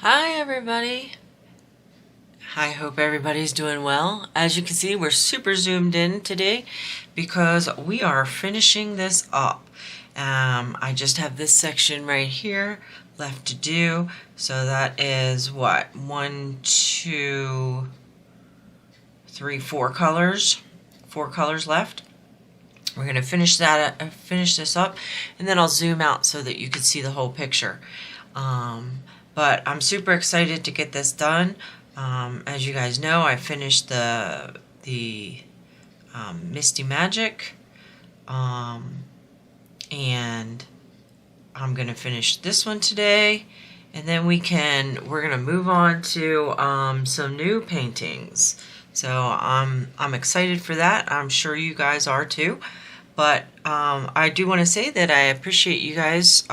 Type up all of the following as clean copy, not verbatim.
Hi everybody. I hope everybody's doing well. As you can see, we're super zoomed in today because we are finishing this up. I just have this section right here left to do. So that is what? 1, 2, 3, 4 colors. 4 colors left. We're going to finish this up, and then I'll zoom out so that you can see the whole picture. But I'm super excited to get this done. As you guys know, I finished the Misty Magic, and I'm gonna finish this one today, and then we're gonna move on to some new paintings. So I'm excited for that. I'm sure you guys are too. But I do want to say that I appreciate you guys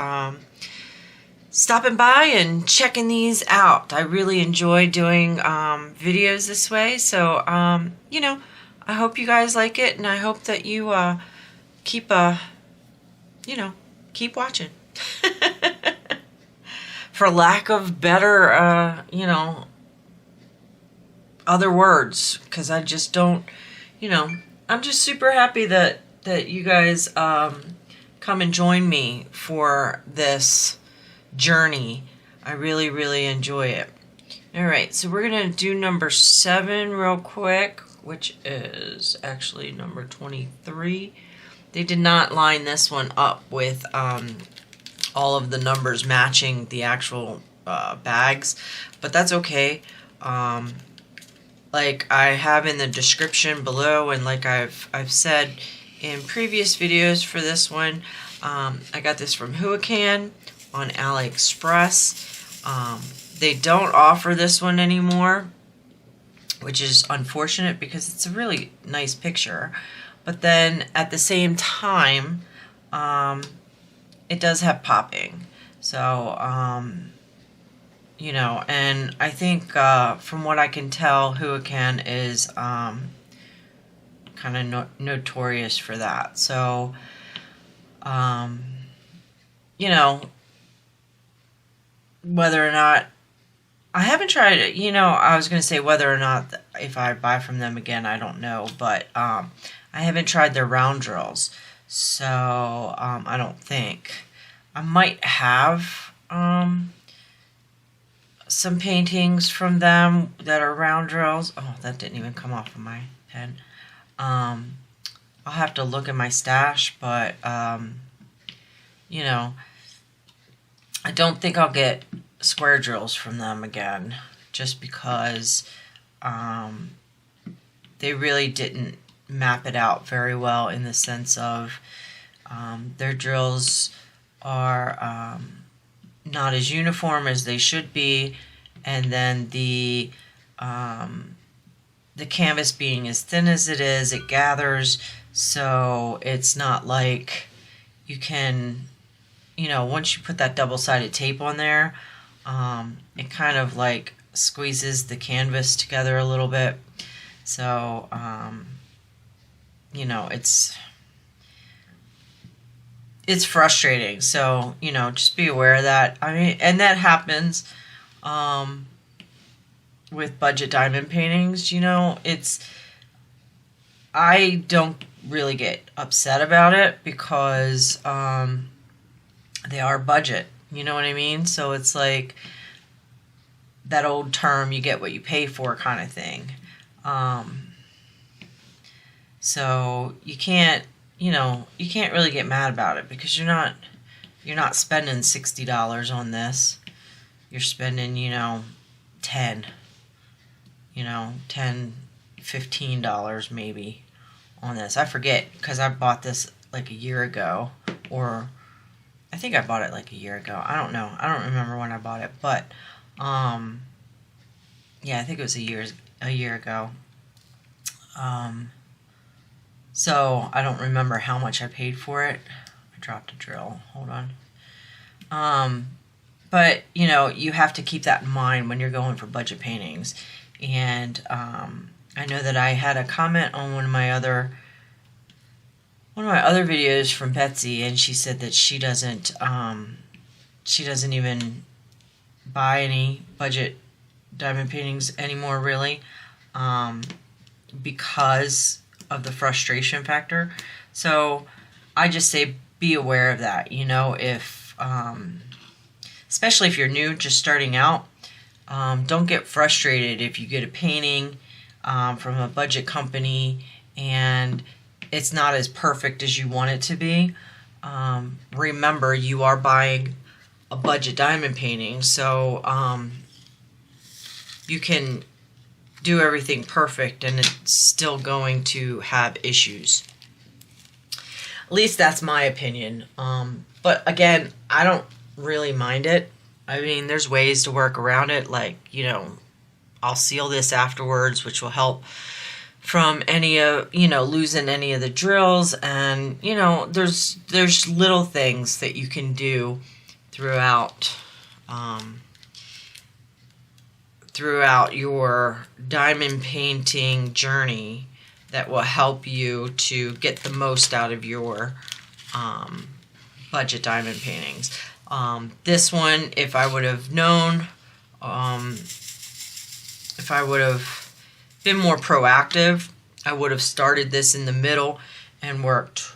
stopping by and checking these out. I really enjoy doing videos this way. So, you know, I hope you guys like it, and I hope that you keep watching. For lack of better, other words, because I just don't, I'm just super happy that you guys come and join me for this journey. I really, really enjoy it. Alright, so we're going to do number 7 real quick, which is actually number 23. They did not line this one up with all of the numbers matching the actual bags, but that's okay. Like I have in the description below, and like I've said in previous videos for this one, I got this from Huacan on AliExpress. They don't offer this one anymore, which is unfortunate because it's a really nice picture. But then at the same time, it does have popping. So, and I think from what I can tell, Huacan is kind of notorious for that. So, whether or not I haven't tried it, I was going to say whether or not if I buy from them again, I don't know, but I haven't tried their round drills, so I don't think. I might have some paintings from them that are round drills. Oh, that didn't even come off of my pen. I'll have to look in my stash, but I don't think I'll get square drills from them again, just because they really didn't map it out very well, in the sense of their drills are not as uniform as they should be, and then the canvas being as thin as it is, it gathers, so it's not like you can, once you put that double-sided tape on there, it kind of like squeezes the canvas together a little bit. So, it's frustrating. So, just be aware of that. I mean, and that happens with budget diamond paintings. I don't really get upset about it because they are budget. You know what I mean? So it's like that old term, you get what you pay for kind of thing. So you can't really get mad about it, because you're not spending $60 on this. You're spending, $10, $15 maybe on this. I forget, because I bought this like a year ago, or I think I bought it like a year ago. I don't know. I don't remember when I bought it, but yeah, I think it was a year ago. So I don't remember how much I paid for it. I dropped a drill. Hold on. But you have to keep that in mind when you're going for budget paintings. And I know that I had a comment on one of my other videos from Betsy, and she said that she doesn't even buy any budget diamond paintings anymore, really, because of the frustration factor. So I just say be aware of that. You know, if especially if you're new, just starting out, don't get frustrated if you get a painting from a budget company and it's not as perfect as you want it to be. Remember, you are buying a budget diamond painting, so you can do everything perfect and it's still going to have issues. At least that's my opinion. But again, I don't really mind it. I mean, there's ways to work around it, like, you know, I'll seal this afterwards, which will help from any of, you know, losing any of the drills. And, you know, there's little things that you can do throughout throughout your diamond painting journey that will help you to get the most out of your budget diamond paintings. This one, if I would have known, if I would have been more proactive, I would have started this in the middle and worked,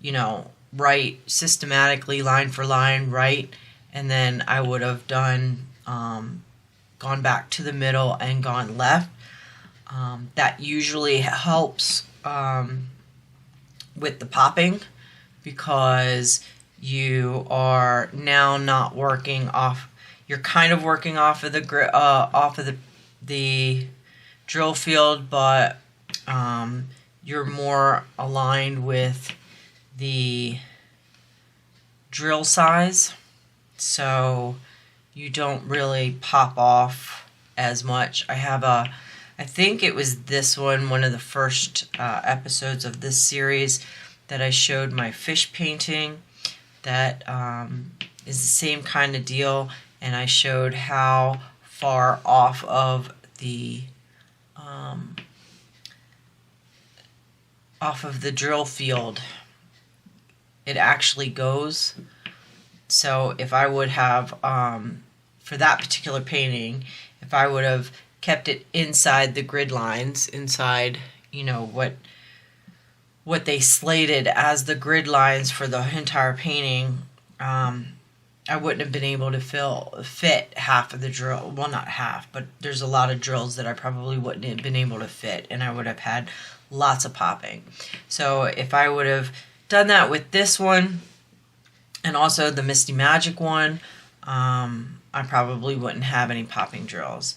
you know, right, systematically, line for line, right, and then I would have done, gone back to the middle and gone left. That usually helps with the popping, because you are now not working off. You're kind of working off of the drill field, but you're more aligned with the drill size, so you don't really pop off as much. I think it was this one of the first episodes of this series that I showed my fish painting that is the same kind of deal, and I showed how far off of the drill field it actually goes. So if I would have, for that particular painting, if I would have kept it inside the grid lines, inside, you know, what they slated as the grid lines for the entire painting, I wouldn't have been able to fit half of the drill. Well, not half, but there's a lot of drills that I probably wouldn't have been able to fit, and I would have had lots of popping. So if I would have done that with this one, and also the Misty Magic one, I probably wouldn't have any popping drills.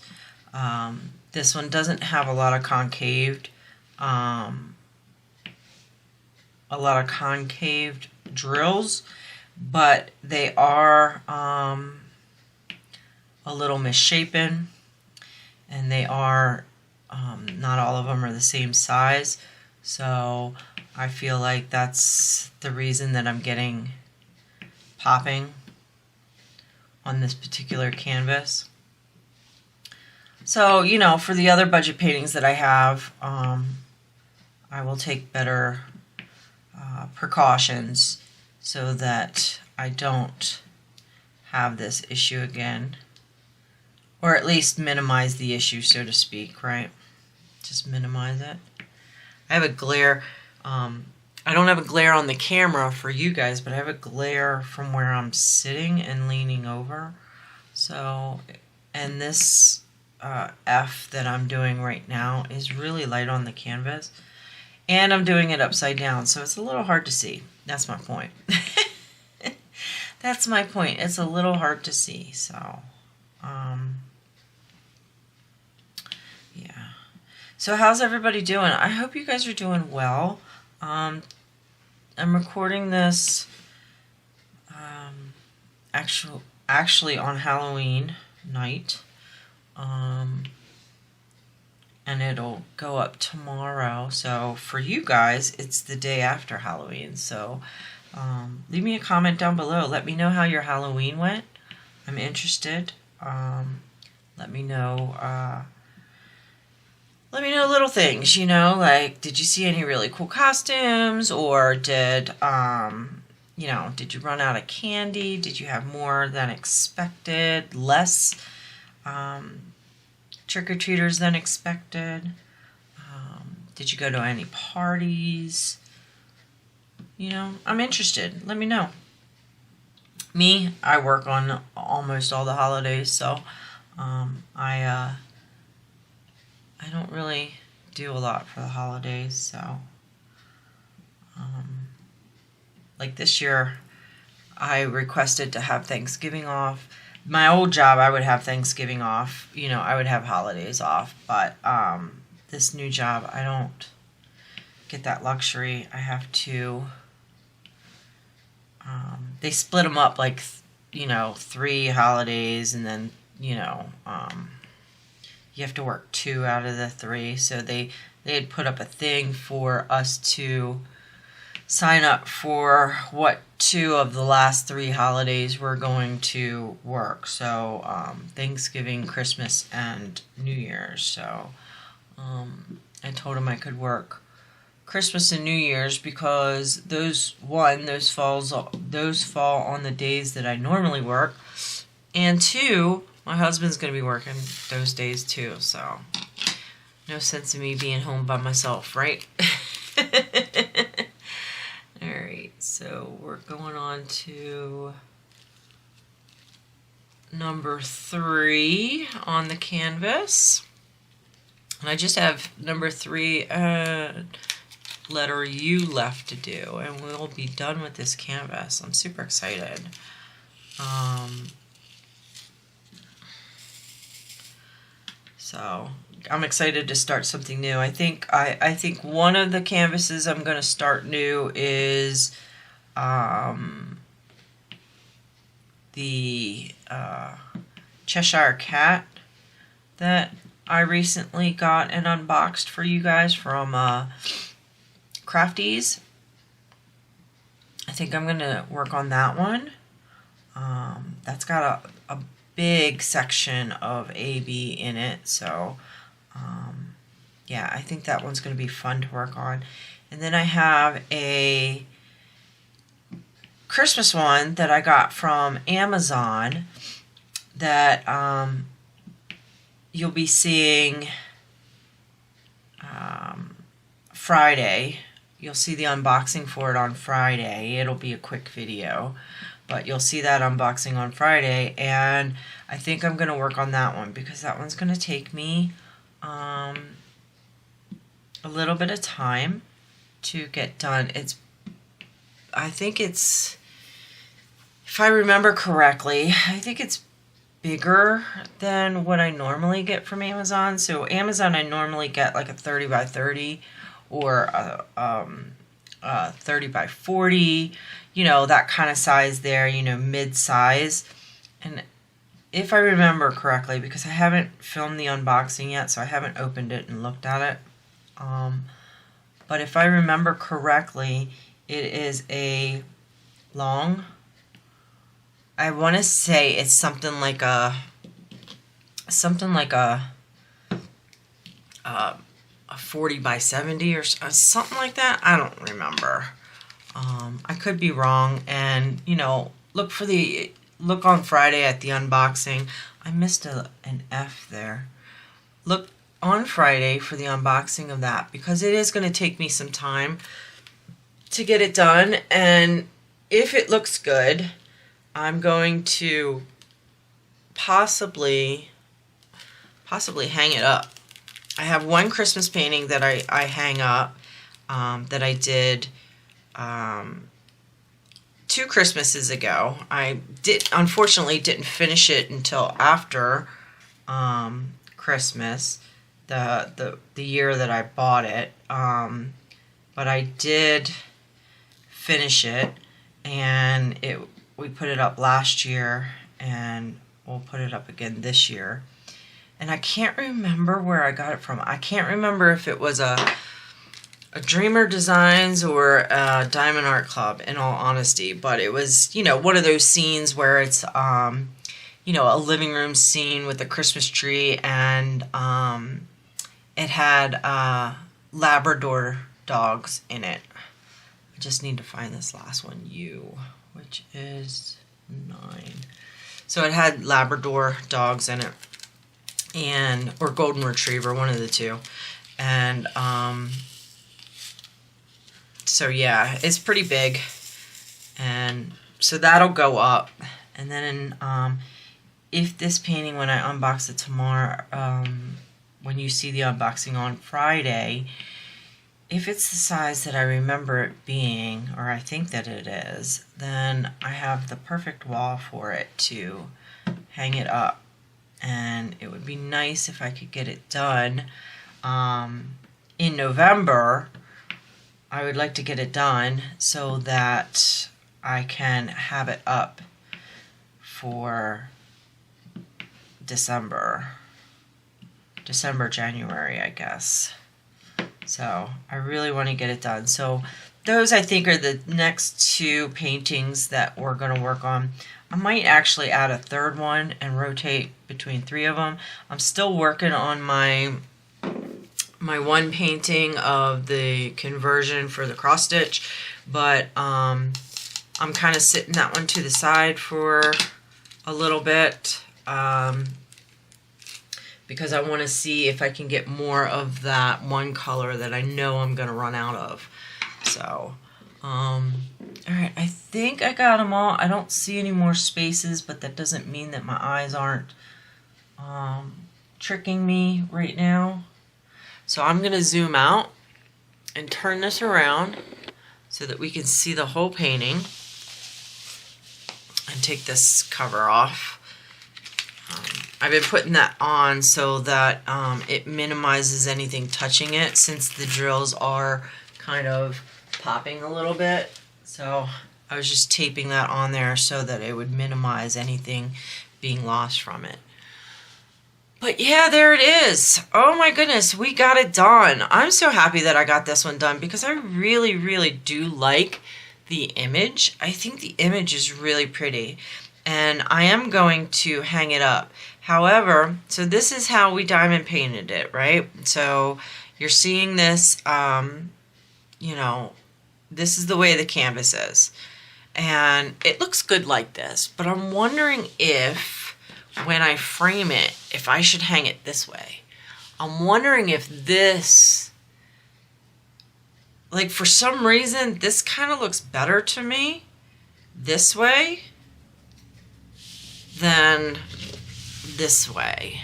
This one doesn't have a lot of concaved drills, but they are a little misshapen, and they are not all of them are the same size, so I feel like that's the reason that I'm getting popping on this particular canvas. So, you know, for the other budget paintings that I have, I will take better precautions so that I don't have this issue again, or at least minimize the issue, so to speak, right? Just minimize it. I have a glare. I don't have a glare on the camera for you guys, but I have a glare from where I'm sitting and leaning over. So, and this F that I'm doing right now is really light on the canvas, and I'm doing it upside down, so it's a little hard to see. That's my point. That's my point. It's a little hard to see, so yeah. So how's everybody doing? I hope you guys are doing well. I'm recording this actually on Halloween night, and it'll go up tomorrow. So for you guys, it's the day after Halloween. So leave me a comment down below. Let me know how your Halloween went. I'm interested. Let me know. Let me know little things, you know, like, did you see any really cool costumes, or did you know, did you run out of candy? Did you have more than expected? Less trick-or-treaters than expected? Did you go to any parties? You know, I'm interested. Let me know. Me, I work on almost all the holidays, so I don't really do a lot for the holidays, so like this year I requested to have Thanksgiving off. My old job I would have Thanksgiving off, you know, I would have holidays off, but this new job I don't get that luxury. I have to they split them up like, you know, 3 holidays, and then, you know, you have to work 2 out of the 3. So they had put up a thing for us to sign up for what 2 of the last 3 holidays we're going to work. So Thanksgiving, Christmas, and New Year's. So I told him I could work Christmas and New Year's because those fall on the days that I normally work, and 2, my husband's going to be working those days too, so no sense in me being home by myself, right? Alright, so we're going on to number 3 on the canvas, and I just have number 3 letter U left to do, and we'll be done with this canvas. I'm super excited. So I'm excited to start something new. I think one of the canvases I'm going to start new is the Cheshire Cat that I recently got and unboxed for you guys from Crafties. I think I'm going to work on that one. That's got a big section of AB in it, so yeah, I think that one's going to be fun to work on. And then I have a Christmas one that I got from Amazon that you'll be seeing Friday. You'll see the unboxing for it on Friday. It'll be a quick video, but you'll see that unboxing on Friday, and I think I'm going to work on that one because that one's going to take me a little bit of time to get done. I think it's, if I remember correctly, I think it's bigger than what I normally get from Amazon. So Amazon, I normally get like a 30 by 30 or a 30 by 40, you know, that kind of size there, you know, mid-size. And if I remember correctly, because I haven't filmed the unboxing yet, so I haven't opened it and looked at it, but if I remember correctly, it is a long, I want to say it's something like a 40 by 70 or something like that. I don't remember. I could be wrong, and you know, look on Friday at the unboxing. I missed an F there. Look on Friday for the unboxing of that, because it is going to take me some time to get it done, and if it looks good, I'm going to possibly hang it up. I have one Christmas painting that I hang up that I did 2 Christmases ago. I unfortunately didn't finish it until after Christmas, the year that I bought it, but I did finish it, and we put it up last year, and we'll put it up again this year. And I can't remember where I got it from. I can't remember if it was a Dreamer Designs or a Diamond Art Club, in all honesty. But it was, you know, one of those scenes where it's, you know, a living room scene with a Christmas tree, and it had Labrador dogs in it. I just need to find this last one, U, which is 9. So it had Labrador dogs in it, and or Golden Retriever, one of the two. And so yeah, it's pretty big, and so that'll go up. And then if this painting, when I unbox it tomorrow, when you see the unboxing on Friday, if it's the size that I remember it being, or I think that it is, then I have the perfect wall for it to hang it up. And it would be nice if I could get it done in November. I would like to get it done so that I can have it up for December, January, I guess. So I really want to get it done. So those, I think, are the next 2 paintings that we're going to work on. I might actually add a third one and rotate between 3 of them. I'm still working on my one painting of the conversion for the cross stitch, but I'm kind of sitting that one to the side for a little bit because I want to see if I can get more of that one color that I know I'm going to run out of. So, all right, I think I got them all. I don't see any more spaces, but that doesn't mean that my eyes aren't tricking me right now. So I'm going to zoom out and turn this around so that we can see the whole painting, and take this cover off. I've been putting that on so that it minimizes anything touching it, since the drills are kind of popping a little bit. So I was just taping that on there so that it would minimize anything being lost from it. But yeah, there it is. Oh my goodness, we got it done. I'm so happy that I got this one done because I really, really do like the image. I think the image is really pretty, and I am going to hang it up. However, so this is how we diamond painted it, right? So you're seeing this, you know, this is the way the canvas is. And it looks good like this, but I'm wondering if, when I frame it, if I should hang it this way. I'm wondering if this, like, for some reason, this kind of looks better to me this way than this way.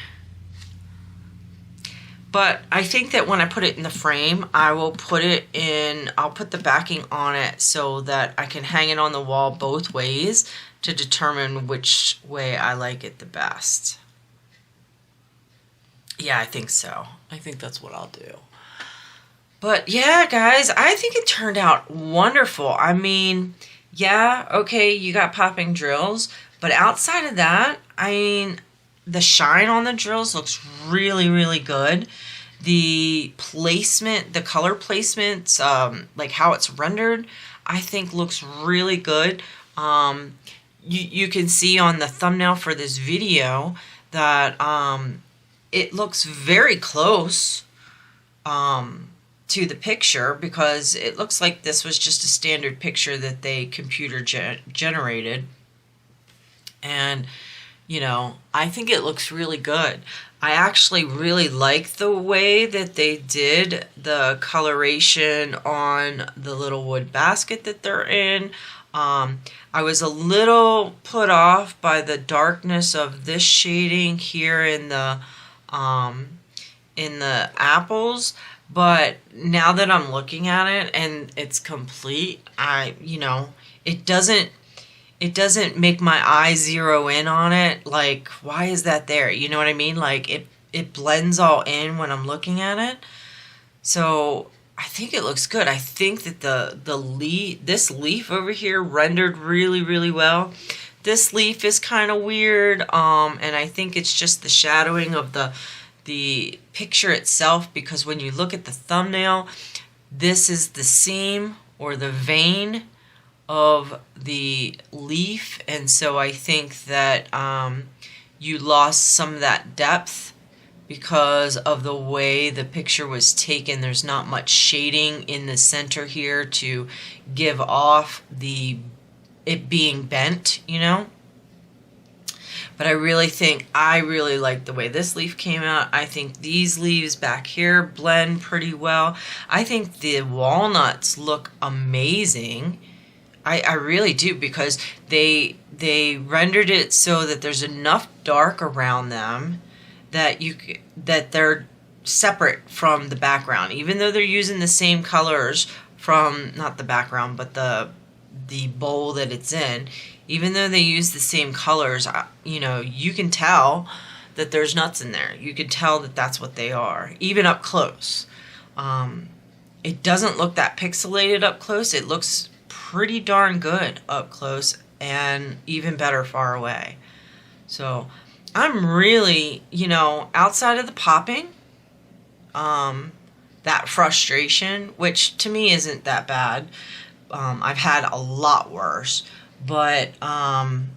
But I think that when I put it in the frame, I will put it in, I'll put the backing on it so that I can hang it on the wall both ways to determine which way I like it the best. Yeah, I think so. I think that's what I'll do. But yeah, guys, I think it turned out wonderful. I mean, yeah, okay, you got popping drills, but outside of that, I mean, the shine on the drills looks really, really good. The placement, the color placement, like how it's rendered, I think looks really good. You can see on the thumbnail for this video that it looks very close to the picture, because it looks like this was just a standard picture that they computer generated. And, you know, I think it looks really good. I actually really like the way that they did the coloration on the little wood basket that they're in. I was a little put off by the darkness of this shading here in the apples, but now that I'm looking at it and it's complete, you know, it doesn't make my eye zero in on it. Like, why is that there? You know what I mean? Like, it blends all in when I'm looking at it. So I think it looks good. I think that this leaf over here rendered really, really well. This leaf is kind of weird, and I think it's just the shadowing of the picture itself, because when you look at the thumbnail, this is the seam or the vein of the leaf, and so I think that you lost some of that depth because of the way the picture was taken. There's not much shading in the center here to give off it being bent, you know. But I really like the way this leaf came out. I think these leaves back here blend pretty well. I think the walnuts look amazing. I really do, because they rendered it so that there's enough dark around them that they're separate from the background, even though they're using the same colors from, not the background, but the bowl that it's in. Even though they use the same colors, you know, you can tell that there's nuts in there. You can tell that that's what they are, even up close. It doesn't look that pixelated up close. It looks pretty darn good up close, and even better far away. So I'm really, you know, outside of the popping, that frustration, which to me isn't that bad. I've had a lot worse, but I'm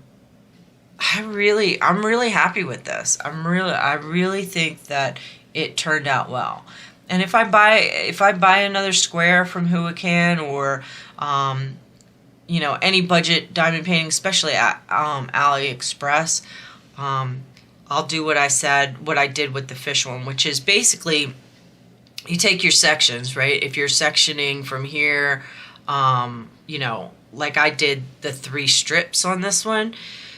really happy with this. I really think that it turned out well. And if I buy another square from Huacan, or you know, any budget diamond painting, especially at AliExpress, I'll do what I did with the fish one, which is basically you take your sections, right? If you're sectioning from here, you know, like I did the 3 strips on this one.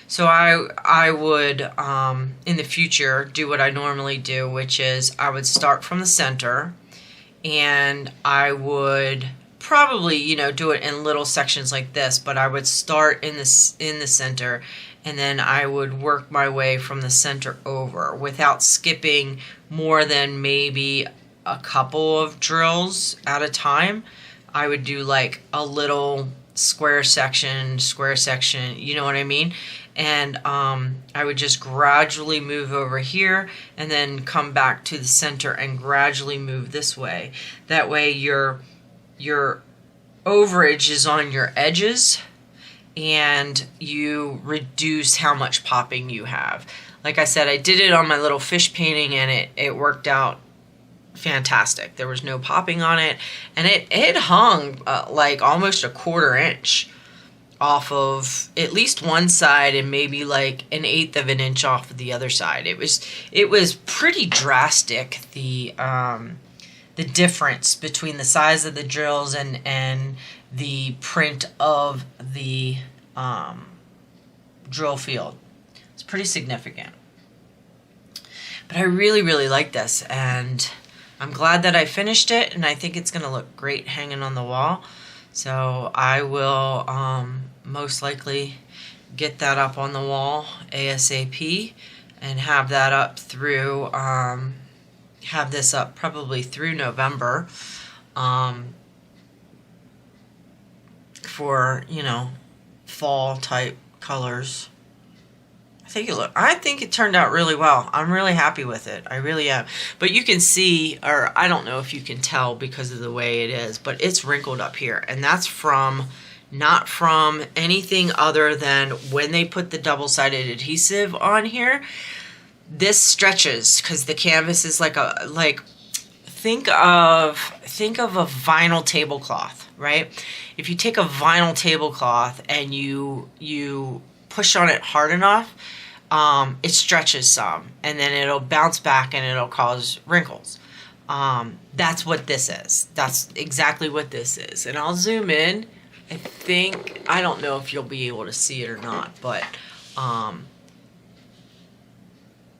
So I would, in the future, do what I normally do, which is I would start from the center, and I would probably, you know, do it in little sections like this, but I would start in the center, and then I would work my way from the center over without skipping more than maybe a couple of drills at a time. I would do like a little square section, you know what I mean? And I would just gradually move over here and then come back to the center and gradually move this way. That way your overage is on your edges, and you reduce how much popping you have. Like I said, I did it on my little fish painting, and it worked out fantastic. There was no popping on it, and it hung like almost a 1/4 inch off of at least one side, and maybe like 1/8 of an inch off of the other side. It was pretty drastic, the difference between the size of the drills and the print of the drill field. It's pretty significant. But I really like this, and I'm glad that I finished it, and I think it's going to look great hanging on the wall. So I will most likely get that up on the wall ASAP, and have that up through, have this up probably through November, for, you know, fall type colors. I think it turned out really well. I'm really happy with it. I really am. But you can see, or I don't know if you can tell because of the way it is, but it's wrinkled up here. And that's not from anything other than when they put the double-sided adhesive on here. This stretches because the canvas is think of a vinyl tablecloth, right? If you take a vinyl tablecloth and you push on it hard enough, it stretches some, and then it'll bounce back and it'll cause wrinkles. That's what this is. That's exactly what this is. And I'll zoom in. I don't know if you'll be able to see it or not, but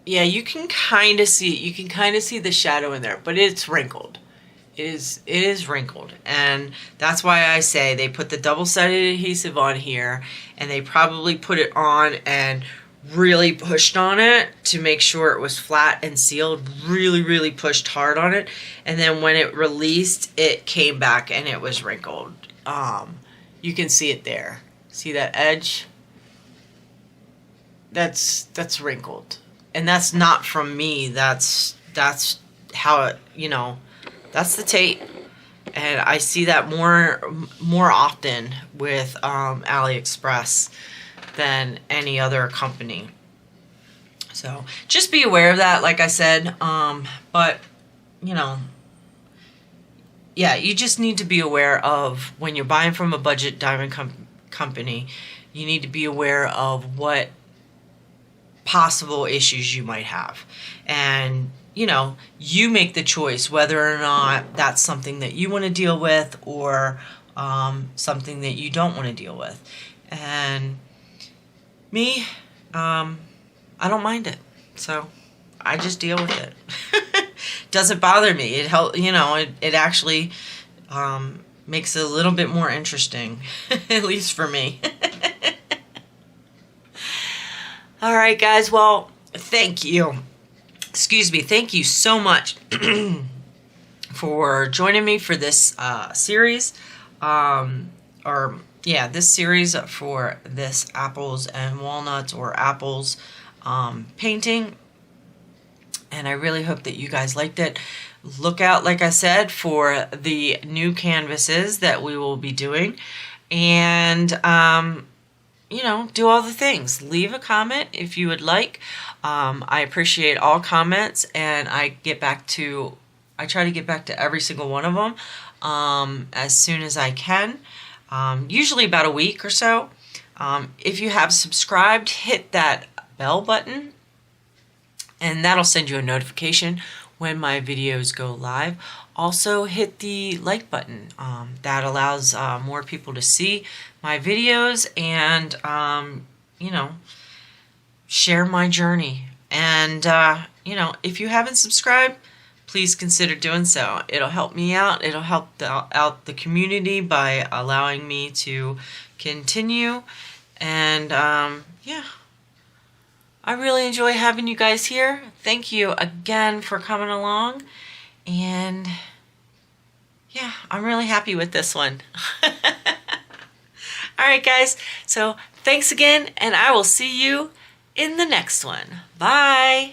yeah, you can kind of see it. You can kind of see the shadow in there, but it's wrinkled. It is wrinkled, and that's why I say they put the double-sided adhesive on here, and they probably put it on and really pushed on it to make sure it was flat and sealed. Really pushed hard on it, and then when it released, it came back and it was wrinkled. You can see it there. See that edge? That's wrinkled, and that's not from me. That's how it, you know. That's the tape, and I see that more often with AliExpress than any other company. So just be aware of that, like I said. But, you know, yeah, you just need to be aware of when you're buying from a budget diamond company, you need to be aware of what possible issues you might have. And, you know, you make the choice whether or not that's something that you want to deal with or something that you don't want to deal with. And me, I don't mind it. So I just deal with it. Doesn't bother me. It help, you know, it actually makes it a little bit more interesting, at least for me. All right, guys. Well, thank you. Excuse me. Thank you so much for joining me for this series. This series for this Apples and Walnuts or Apples painting. And I really hope that you guys liked it. Look out, like I said, for the new canvases that we will be doing. And, you know, do all the things. Leave a comment if you would like. I appreciate all comments, and I try to get back to every single one of them as soon as I can. Usually about a week or so. If you have subscribed, hit that bell button, and that'll send you a notification when my videos go live. Also hit the like button. That allows more people to see my videos and, you know, share my journey. And, you know, if you haven't subscribed, please consider doing so. It'll help me out. It'll help out the community by allowing me to continue. And, yeah. I really enjoy having you guys here. Thank you again for coming along. And yeah, I'm really happy with this one. All right, guys. So thanks again, and I will see you in the next one. Bye.